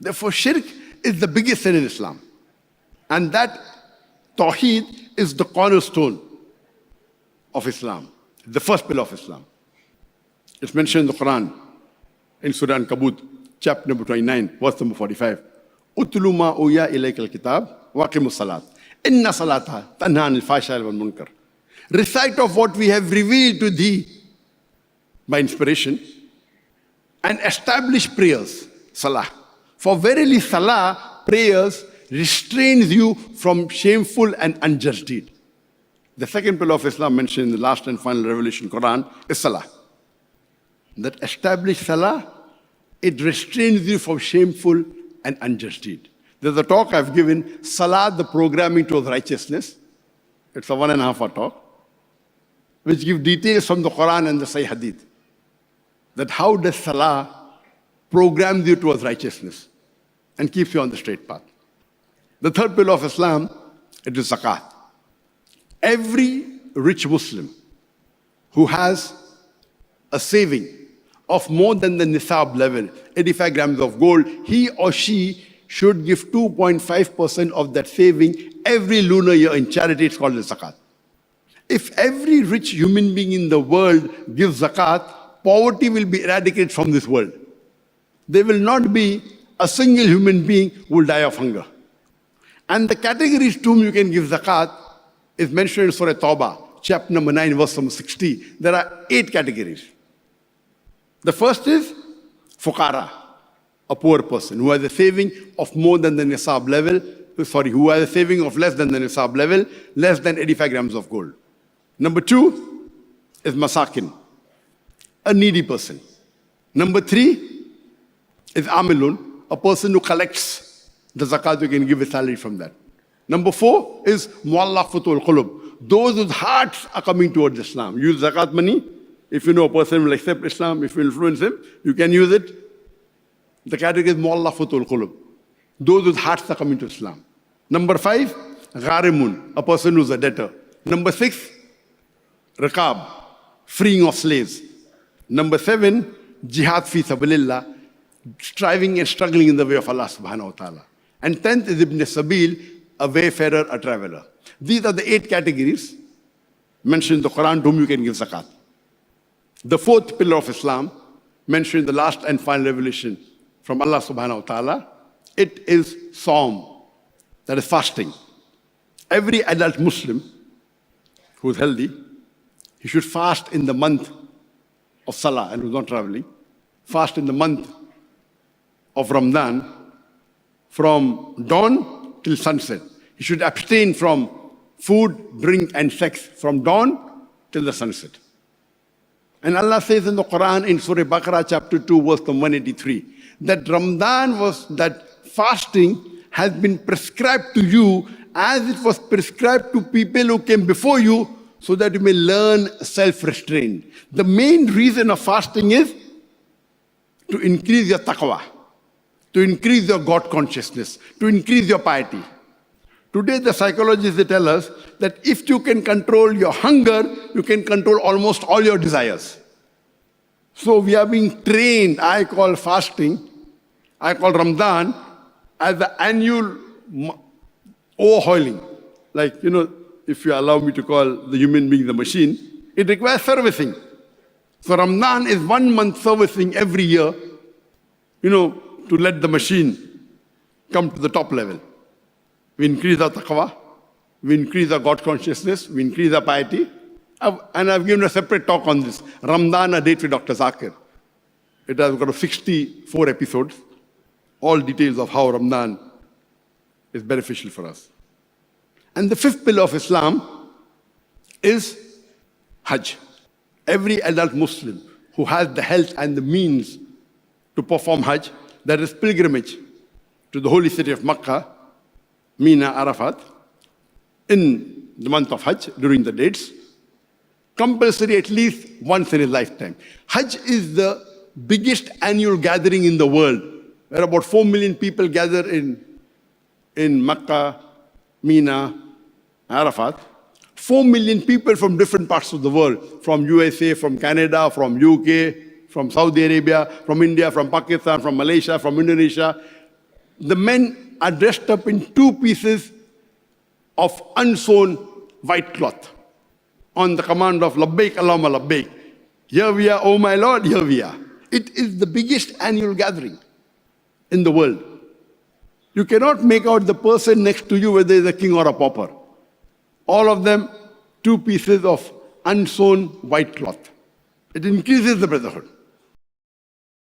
Therefore, shirk is the biggest sin in Islam. And that Tawheed is the cornerstone of Islam, the first pillar of Islam. It's mentioned in the Quran, in Surah An-Kabut, chapter number 29, verse number 45. Utlu ma uya ilayka al-kitab, waqimus salat. Inna salata tanha anil fahsha'i wal munkar. Recite of what we have revealed to thee by inspiration and establish prayers, salah. For verily salah, prayers, restrains you from shameful and unjust deed. The second pillar of Islam mentioned in the last and final revelation Quran is salah. That established salah, it restrains you from shameful and unjust deed. There's a talk I've given, Salah, the programming towards righteousness. It's a 1.5 hour talk, which gives details from the Quran and the Sahih Hadith. That how does Salah program you towards righteousness and keeps you on the straight path. The third pillar of Islam, it is zakat. Every rich Muslim who has a saving of more than the nisab level, 85 grams of gold, he or she should give 2.5% of that saving every lunar year in charity. It's called the zakat. If every rich human being in the world gives zakat, poverty will be eradicated from this world. There will not be a single human being who will die of hunger. And the categories to whom you can give zakat is mentioned in Surah Tawbah, chapter number 9, verse number 60. There are 8 categories. The first is fuqara, a poor person who has a saving of more than the nisab level, who has a saving of less than the nisab level, less than 85 grams of gold. Number 2 is masakin, a needy person. Number 3 is amilun, a person who collects the zakat, you can give a salary from that. Number 4 is mu'allafatul qulub, those whose hearts are coming towards Islam. Use zakat money. If you know a person will accept Islam, if you influence him, you can use it. The category is mu'allafatul qulub, those whose hearts are coming to Islam. Number 5, gharimun, a person who's a debtor. Number 6, riqab, freeing of slaves. Number 7, jihad fi sabilillah, striving and struggling in the way of Allah subhanahu wa ta'ala. And 10th is ibn sabil, a wayfarer, a traveler. These are the 8 categories mentioned in the Quran to whom you can give zakat. The 4th pillar of Islam, mentioned in the last and final revelation from Allah subhanahu wa ta'ala, it is Sawm, that is fasting. Every adult Muslim who is healthy, he should fast in the month of Salah and who's not traveling, fast in the month of Ramadan from dawn till sunset. He should abstain from food, drink and sex from dawn till the sunset. And Allah says in the Quran in Surah Baqarah chapter 2 verse 183 that Ramadan was, that fasting has been prescribed to you as it was prescribed to people who came before you so that you may learn self-restraint. The main reason of fasting is to increase your taqwa, to increase your God consciousness, to increase your piety. Today the psychologists, they tell us that if you can control your hunger, you can control almost all your desires. So we are being trained, I call fasting, I call Ramadan as the annual overhauling. Like, if you allow me to call the human being the machine, it requires servicing. So Ramadan is 1 month servicing every year, to let the machine come to the top level. We increase our taqwa, we increase our God consciousness, we increase our piety. And I've given a separate talk on this. Ramadan, a date with Dr. Zakir. It has got 64 episodes, all details of how Ramadan is beneficial for us. And the 5th pillar of Islam is Hajj. Every adult Muslim who has the health and the means to perform Hajj, that is pilgrimage to the holy city of Makkah, Mina, Arafat, in the month of Hajj, during the dates, compulsory at least once in his lifetime. Hajj is the biggest annual gathering in the world, where about 4 million people gather in Makkah, Mina, Arafat. 4 million people from different parts of the world, from USA, from Canada, from UK, from Saudi Arabia, from India, from Pakistan, from Malaysia, from Indonesia. the men are dressed up in two pieces of unsewn white cloth on the command of Labbaik Allahumma Labbaik. Here we are, oh my Lord, here we are. It is the biggest annual gathering in the world. You cannot make out the person next to you whether he's a king or a pauper. All of them, two pieces of unsewn white cloth. It increases the brotherhood.